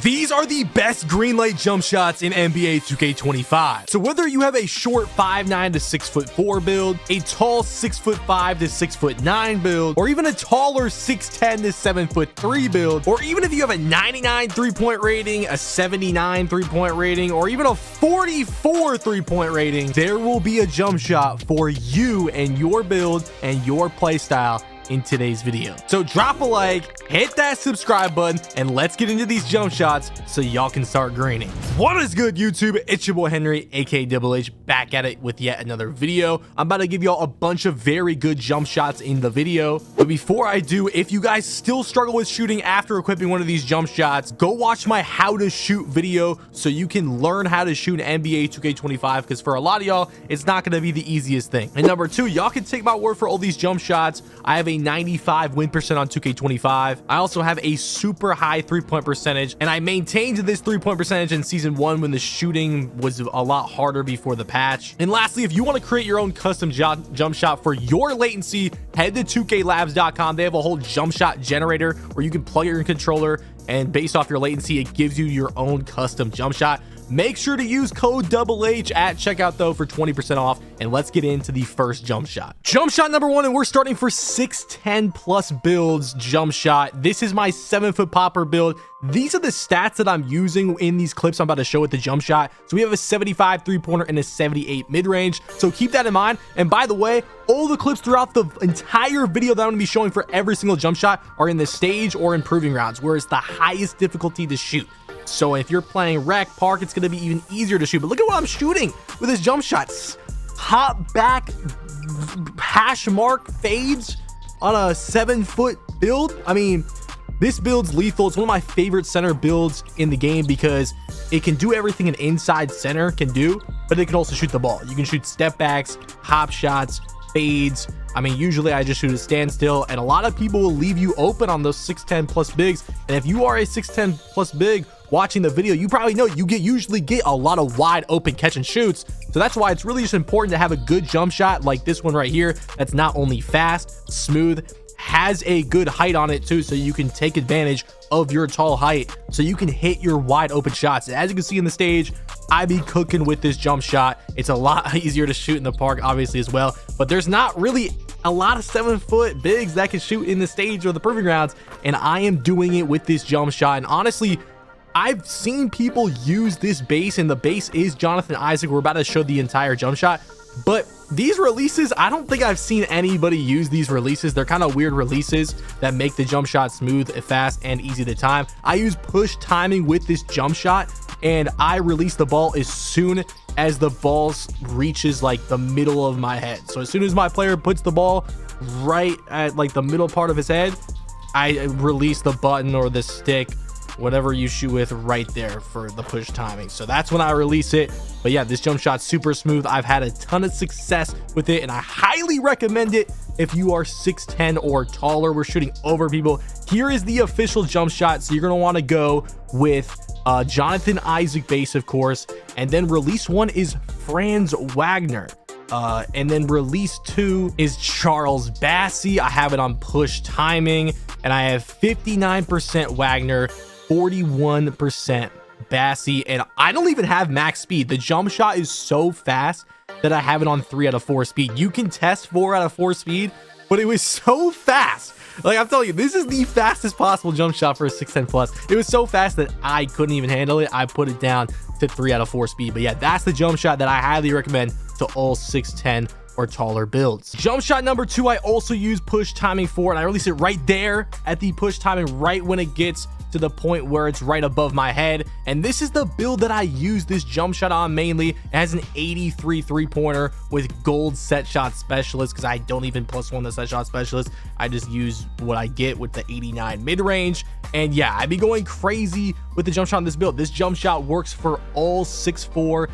These are the best green light jump shots in NBA 2K25. So whether you have a short 5'9" to 6'4" build, a tall 6'5" to 6'9" build, or even a taller 6'10" to 7'3" build, or even if you have a 99 three-point rating, a 79 three-point rating, or even a 44 three-point rating, there will be a jump shot for you and your build and your play style in today's video. So drop a like, hit that subscribe button, and let's get into these jump shots so y'all can start greening. What is good, YouTube? It's your boy Henry, aka 𝘸𝘪𝘵, back at it with yet another video. I'm about to give y'all a bunch of very good jump shots in the video, but before I do, if you guys still struggle with shooting after equipping one of these jump shots, go watch my how to shoot video so you can learn how to shoot NBA 2K25, because for a lot of y'all, it's not going to be the easiest thing. And number two, y'all can take my word for all these jump shots. I have a 95 win percent on 2K25. I also have a super high 3-point percentage, and I maintained this 3-point percentage in season 1 when the shooting was a lot harder before the patch. And lastly, if you want to create your own custom jump shot for your latency, head to 2klabs.com. They have a whole jump shot generator where you can plug your controller, and based off your latency, it gives you your own custom jump shot. Make sure to use code DoubleH at checkout though for 20% off, and let's get into the first jump shot. Jump shot number 1, and we're starting for 6'10 plus builds jump shot. This is my 7-foot popper build. These are the stats that I'm using in these clips I'm about to show with the jump shot. So we have a 75 three-pointer and a 78 mid-range, so keep that in mind. And by the way, all the clips throughout the entire video that I'm going to be showing for every single jump shot are in the stage or improving rounds, where it's the highest difficulty to shoot. So if you're playing rec park, it's going to be even easier to shoot. But look at what I'm shooting with this jump shots. Hop back hash mark fades on a 7-foot build. I mean, this build's lethal. It's one of my favorite center builds in the game because it can do everything an inside center can do, but it can also shoot the ball. You can shoot step backs, hop shots, fades. I mean, usually I just shoot a standstill, and a lot of people will leave you open on those 6'10 plus bigs. And if you are a 6'10 plus big watching the video, you probably know you usually get a lot of wide open catch and shoots. So that's why it's really just important to have a good jump shot like this one right here, that's not only fast, smooth, has a good height on it too, so you can take advantage of your tall height so you can hit your wide open shots. As you can see in the stage, I be cooking with this jump shot. It's a lot easier to shoot in the park obviously as well, but there's not really a lot of 7-foot bigs that can shoot in the stage or the proving grounds, and I am doing it with this jump shot. And honestly, I've seen people use this base, and the base is Jonathan Isaac. We're about to show the entire jump shot, but these releases, I don't think I've seen anybody use these releases. They're kind of weird releases that make the jump shot smooth, fast, and easy to time. I use push timing with this jump shot, and I release the ball as soon as the ball reaches like the middle of my head. So as soon as my player puts the ball right at like the middle part of his head, I release the button or the stick, whatever you shoot with, right there for the push timing. So that's when I release it. But yeah, this jump shot's super smooth. I've had a ton of success with it, and I highly recommend it if you are 6'10 or taller. We're shooting over people. Here is the official jump shot. So you're going to want to go with Jonathan Isaac base, of course, and then release 1 is Franz Wagner. And then release 2 is Charles Bassey. I have it on push timing, and I have 59% Wagner, 41% Bassey, and I don't even have max speed. The jump shot is so fast that I have it on 3 out of 4 speed. You can test 4 out of 4 speed, but it was so fast. Like, I'm telling you, this is the fastest possible jump shot for a 6'10 plus. It was so fast that I couldn't even handle it. I put it down to 3 out of 4 speed. But yeah, that's the jump shot that I highly recommend to all 6'10 or taller builds. Jump shot number 2, I also use push timing for, and I release it right there at the push timing, right when it gets to the point where it's right above my head. And this is the build that I use this jump shot on mainly. It has an 83 three-pointer with gold set shot specialist, because I don't even +1 the set shot specialist. I just use what I get with the 89 mid-range. And yeah, I'd be going crazy with the jump shot on this build. This jump shot works for all 6'4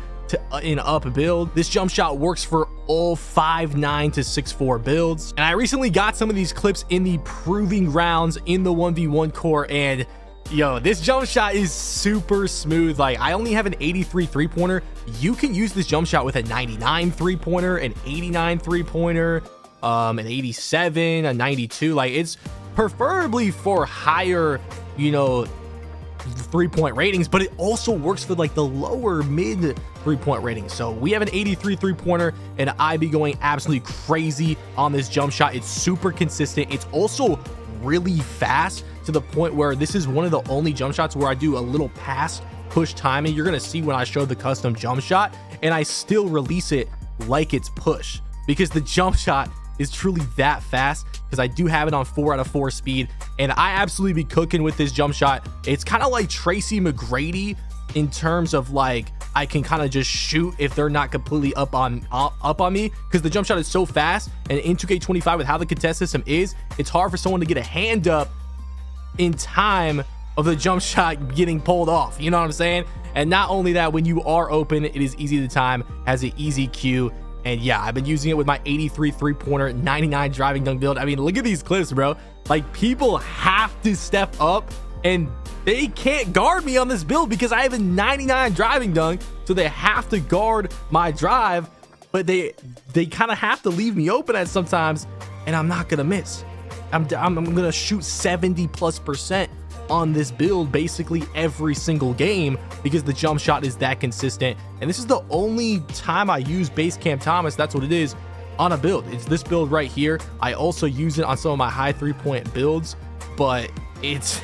in up build. This jump shot works for all 5'9 to 6'4 builds. And I recently got some of these clips in the proving rounds in the 1v1 core, and yo, this jump shot is super smooth. Like, I only have an 83 three-pointer. You can use this jump shot with a 99 three-pointer, an 89 three-pointer, an 87, a 92. Like, it's preferably for higher, you know, 3-point ratings, but it also works for like the lower mid 3-point ratings. So we have an 83 3-pointer, and I be going absolutely crazy on this jump shot. It's super consistent. It's also really fast to the point where this is one of the only jump shots where I do a little pass push timing. You're gonna see when I show the custom jump shot, and I still release it like it's push, because the jump shot is truly that fast, because I do have it on 4 out of 4 speed, and I absolutely be cooking with this jump shot. It's kind of like Tracy McGrady in terms of like I can kind of just shoot if they're not completely up on me, because the jump shot is so fast. And in 2K25, with how the contest system is, it's hard for someone to get a hand up in time of the jump shot getting pulled off, you know what I'm saying? And not only that, when you are open, it is easy to time, has an easy cue. And yeah, I've been using it with my 83 3-pointer, 99 driving dunk build. I mean, look at these clips, bro. Like, people have to step up, and they can't guard me on this build because I have a 99 driving dunk, so they have to guard my drive, but they kind of have to leave me open at sometimes, and I'm not gonna miss. I'm gonna shoot 70+% on this build basically every single game, because the jump shot is that consistent. And this is the only time I use Basecamp Thomas, that's what it is, on a build. It's this build right here. I also use it on some of my high 3-point builds, but it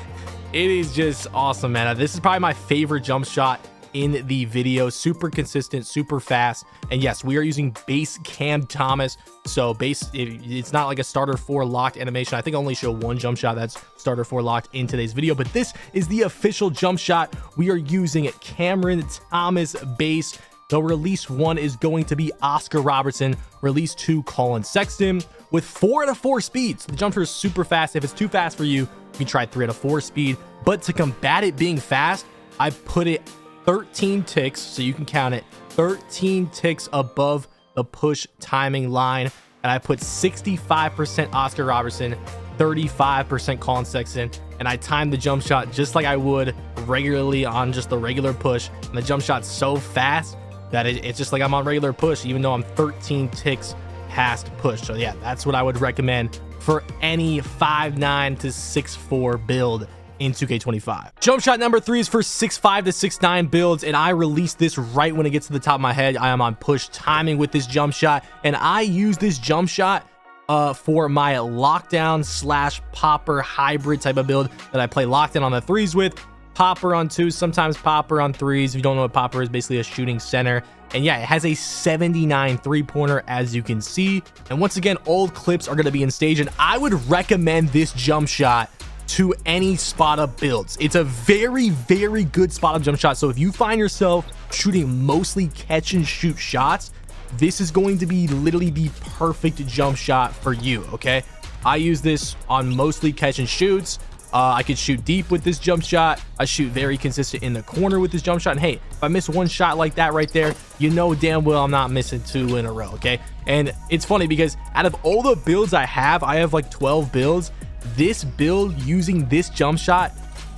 is just awesome, man. This is probably my favorite jump shot in the video. Super consistent, super fast. And yes, we are using Basecamp Thomas, so it's not like a starter 4 locked animation. I think I only show one jump shot that's starter 4 locked in today's video, but this is the official jump shot. We are using Cameron Thomas base. The release 1 is going to be Oscar Robertson, release 2 Colin Sexton, with 4 out of 4 speeds. The jump shot is super fast. If it's too fast for you, you can try 3 out of 4 speed, but to combat it being fast, I put it 13 ticks, so you can count it, 13 ticks above the push timing line, and I put 65% Oscar Robertson, 35% Colin Sexton, and I timed the jump shot just like I would regularly on just the regular push. And the jump shot's so fast that it's just like I'm on regular push, even though I'm 13 ticks past push. So yeah, that's what I would recommend for any 5'9" to 6'4" build in 2K25. Jump shot number 3 is for 6'5" to 6'9" builds, and I released this right when it gets to the top of my head. I am on push timing with this jump shot, and I use this jump shot for my lockdown / popper hybrid type of build that I play lockdown on the 3s with, popper on 2s, sometimes popper on 3s. If you don't know what popper is, basically a shooting center. And yeah, it has a 79 3-pointer, as you can see. And once again, old clips are going to be in stage, and I would recommend this jump shot to any spot up builds. It's a very, very good spot up jump shot. So if you find yourself shooting mostly catch and shoot shots, this is going to be literally the perfect jump shot for you. Okay, I use this on mostly catch and shoots. I could shoot deep with this jump shot. I shoot very consistent in the corner with this jump shot. And hey, if I miss one shot like that right there, you know damn well I'm not missing 2 in a row. Okay, and it's funny because out of all the builds I have like 12 builds. This build using this jump shot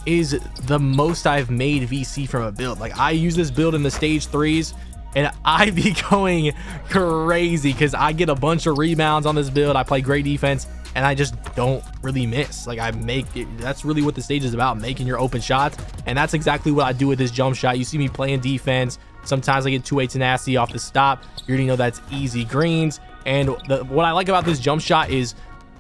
is the most I've made VC from a build. Like, I use this build in the stage 3s, and I be going crazy because I get a bunch of rebounds on this build. I play great defense, and I just don't really miss. Like, I make it. That's really what the stage is about, making your open shots, and that's exactly what I do with this jump shot. You see me playing defense. Sometimes I get 2-8 tenacity off the stop. You already know that's easy greens. And what I like about this jump shot is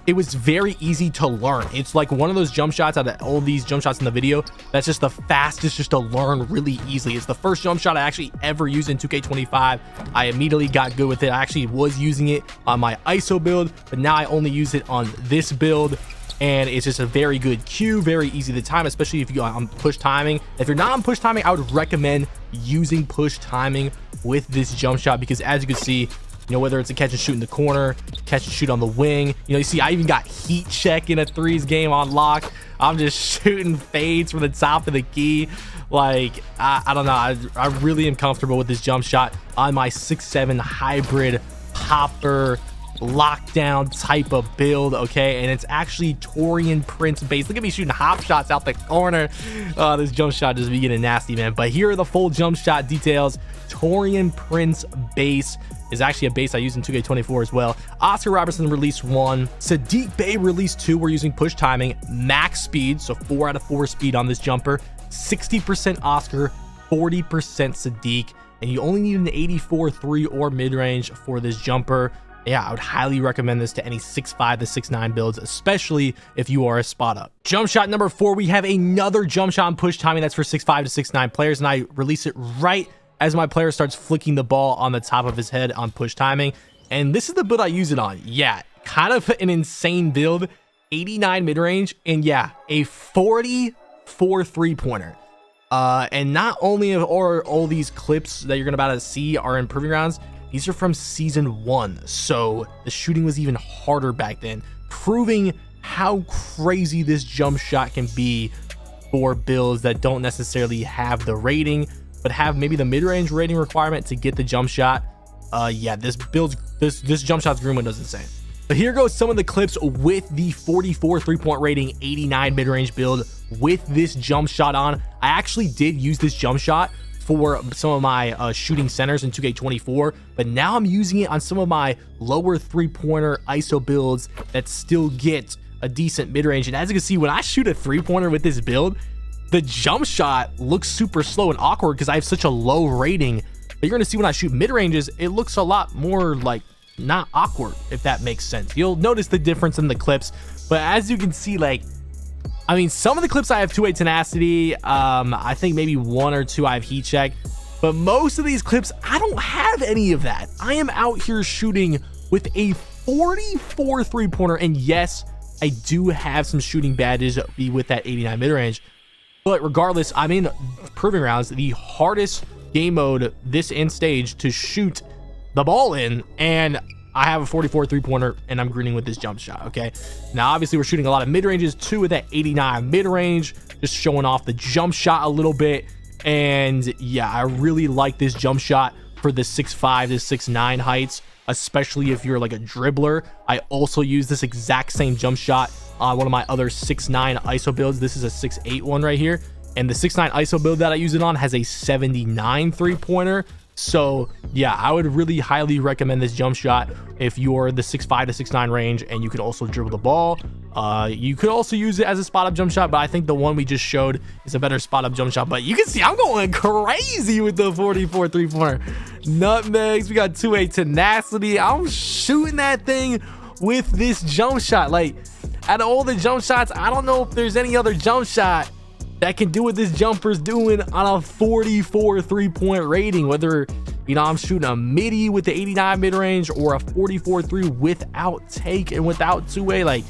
it was very easy to learn. It's like one of those jump shots out of all these jump shots in the video that's just the fastest just to learn really easily. It's the first jump shot I actually ever used in 2K25. I immediately got good with it. I actually was using it on my ISO build, but now I only use it on this build, and it's just a very good cue, very easy to time, especially if you are on push timing. If you're not on push timing, I would recommend using push timing with this jump shot, because as you can see, you know, whether it's a catch and shoot in the corner, catch and shoot on the wing, you know, you see I even got heat check in a 3s game on lock. I'm just shooting fades from the top of the key. Like, I don't know, I really am comfortable with this jump shot on my 6'7" hybrid popper lockdown type of build. Okay, and it's actually Taurean Prince base. Look at me shooting hop shots out the corner. This jump shot just be getting nasty, man. But here are the full jump shot details. Taurean Prince base is actually a base I use in 2K24 as well. Oscar Robertson release 1, Saddiq Bey release 2. We're using push timing, max speed, so 4 out of 4 speed on this jumper. 60% Oscar, 40% Sadiq, and you only need an 84 3 or mid-range for this jumper. Yeah, I would highly recommend this to any 6'5 to 6'9 builds, especially if you are a spot up. Jump shot number 4, we have another jump shot and push timing that's for 6'5 to 6'9 players, and I release it right as my player starts flicking the ball on the top of his head on push timing. And this is the build I use it on. Yeah, kind of an insane build. 89 mid-range, and yeah, a 44 3-pointer. And not only are all these clips that you're about to see are in proving rounds, these are from season 1, so the shooting was even harder back then, proving how crazy this jump shot can be for builds that don't necessarily have the rating, but have maybe the mid-range rating requirement to get the jump shot. Yeah, this jump shot's green window's insane. But here goes some of the clips with the 44 3-point rating, 89 mid-range build with this jump shot on. I actually did use this jump shot for some of my shooting centers in 2K24, but now I'm using it on some of my lower 3-pointer ISO builds that still get a decent mid-range. And as you can see, when I shoot a 3-pointer with this build, the jump shot looks super slow and awkward because I have such a low rating. But you're gonna see when I shoot mid-ranges, it looks a lot more like not awkward, if that makes sense. You'll notice the difference in the clips, but as you can see, like, I mean, some of the clips I have 2-way tenacity. I think maybe 1 or 2 I have heat check, but most of these clips I don't have any of that. I am out here shooting with a 44 3-pointer, and yes, I do have some shooting badges with that 89 mid-range, but regardless, I'm in proving rounds, the hardest game mode this end stage to shoot the ball in, and I have a 44 3-pointer and I'm greening with this jump shot. Okay, now obviously we're shooting a lot of mid-ranges too with that 89 mid-range, just showing off the jump shot a little bit. And yeah, I really like this jump shot for the 6'5 to 6'9 heights, especially if you're like a dribbler. I also use this exact same jump shot on one of my other 6'9 ISO builds. This is a 6'8 one right here, and the 6'9 ISO build that I use it on has a 79 3-pointer. So yeah, I would really highly recommend this jump shot if you're the 6'5 to 6'9 range and you can also dribble the ball. You could also use it as a spot up jump shot, but I think the one we just showed is a better spot up jump shot. But you can see I'm going crazy with the 44 3-pointer. Nutmegs, we got 2-way tenacity. I'm shooting that thing with this jump shot. Like, out of all the jump shots, I don't know if there's any other jump shot that can do what this jumper's doing on a 44 3-point rating, whether, you know, I'm shooting a midi with the 89 mid-range or a 44 3 without take and without 2-way. Like,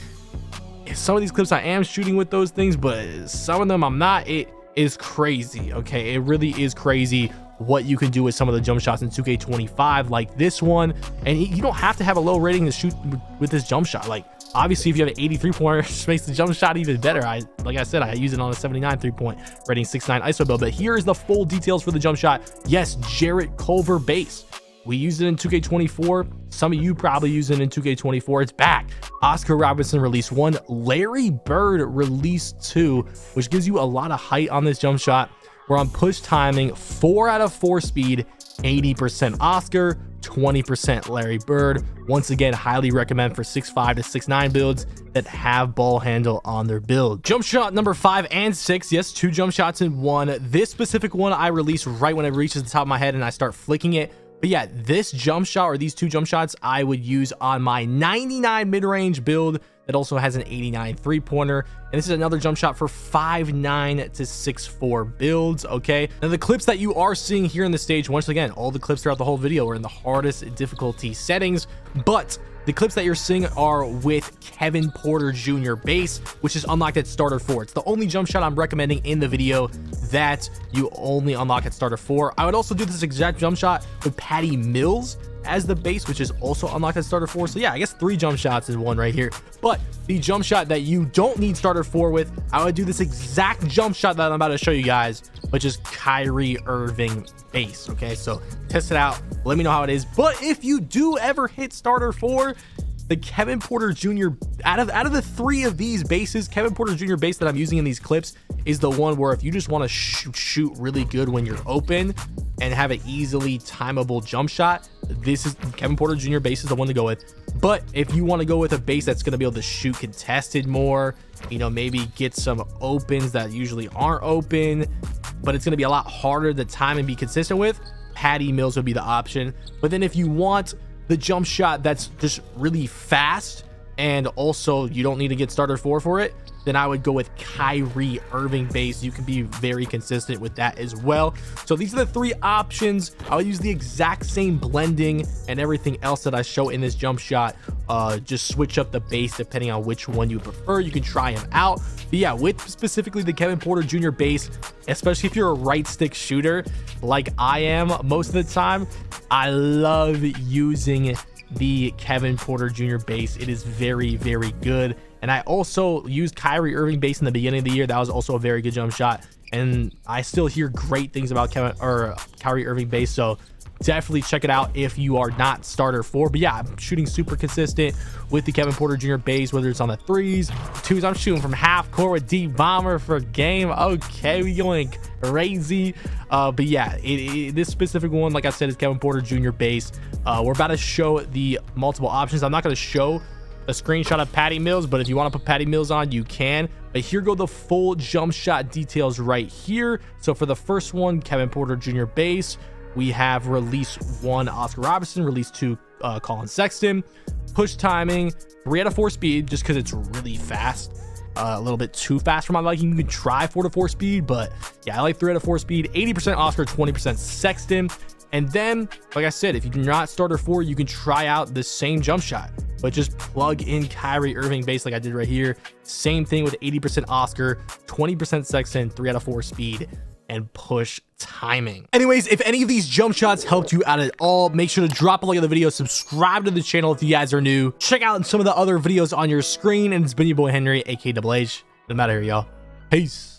some of these clips I am shooting with those things, but some of them I'm not. It is crazy. Okay, it really is crazy what you can do with some of the jump shots in 2K25 like this one. And you don't have to have a low rating to shoot with this jump shot. Like, obviously if you have an 83 pointer, it just makes the jump shot even better. Like I said, I use it on a 79 3-point rating 6'9 ISO build. But here is the full details for the jump shot. Yes, 𝘮𝑸𝑚 base. We used it in 2K24. Some of you probably use it in 2K24. It's back. Oscar Robertson release 1, Larry Bird release 2, which gives you a lot of height on this jump shot. We're on push timing, 4 out of 4 speed, 80% Oscar, 20% Larry Bird. Once again, highly recommend for 6'5 to 6'9 builds that have ball handle on their build. Jump shot number 5 and 6. Yes, 2 jump shots in one. This specific one I release right when it reaches the top of my head and I start flicking it. But yeah, this jump shot, or these 2 jump shots, I would use on my 99 mid-range build that also has an 89 3-pointer. And this is another jump shot for 5'9 to 6'4 builds. Okay, now the clips that you are seeing here in the stage, once again, all the clips throughout the whole video are in the hardest difficulty settings, but the clips that you're seeing are with Kevin Porter Jr. base, which is unlocked at starter 4. It's the only jump shot I'm recommending in the video that you only unlock at starter 4. I would also do this exact jump shot with Patty Mills as the base, which is also unlocked at starter 4. So yeah, I guess 3 jump shots in one right here. But the jump shot that you don't need starter 4 with, I would do this exact jump shot that I'm about to show you guys, which is Kyrie Irving base. Okay, so test it out, let me know how it is. But if you do ever hit starter 4, the Kevin Porter Jr. out of the 3 of these bases, Kevin Porter Jr. base that I'm using in these clips is the one where if you just want to shoot really good when you're open, and have an easily timeable jump shot, this is Kevin Porter Jr. base is the one to go with. But if you want to go with a base that's going to be able to shoot contested more, you know, maybe get some opens that usually aren't open, but it's going to be a lot harder to time and be consistent with, Patty Mills would be the option. But then if you want the jump shot that's just really fast and also you don't need to get starter 4 for it, then I would go with Kyrie Irving base. You can be very consistent with that as well. So these are the 3 options. I'll use the exact same blending and everything else that I show in this jump shot. Just switch up the base depending on which one you prefer. You can try them out. But yeah, with specifically the Kevin Porter Jr. base, especially if you're a right stick shooter like I am most of the time, I love using the Kevin Porter Jr. base. It is very, very good. And I also used Kyrie Irving base in the beginning of the year. That was also a very good jump shot, and I still hear great things about Kyrie Irving base. So definitely check it out if you are not starter 4. But yeah, I'm shooting super consistent with the Kevin Porter Jr. base, whether it's on the 3s, 2s. I'm shooting from half court with D Bomber for a game. Okay, we going crazy. But yeah, this specific one, like I said, is Kevin Porter Jr. base. We're about to show the multiple options. I'm not going to show a screenshot of Patty Mills, but if you want to put Patty Mills on, you can. But here go the full jump shot details right here. So for the first one, Kevin Porter Jr. base, we have release 1 Oscar Robertson, release 2 Colin Sexton, push timing 3 out of 4 speed, just because it's really fast. A little bit too fast for my liking. You can try 4 to 4 speed, but yeah, I like 3 out of 4 speed. 80% Oscar, 20% Sexton. And then, like I said, if you do not starter 4, you can try out the same jump shot, but just plug in Kyrie Irving base like I did right here. Same thing with 80% Oscar, 20% Sexton, 3 out of 4 speed, and push timing. Anyways, if any of these jump shots helped you out at all, make sure to drop a like on the video, subscribe to the channel if you guys are new, check out some of the other videos on your screen, and it's been your boy Henry, aka 𝘸𝘪𝘵𝘩. I'm out of here, y'all. Peace.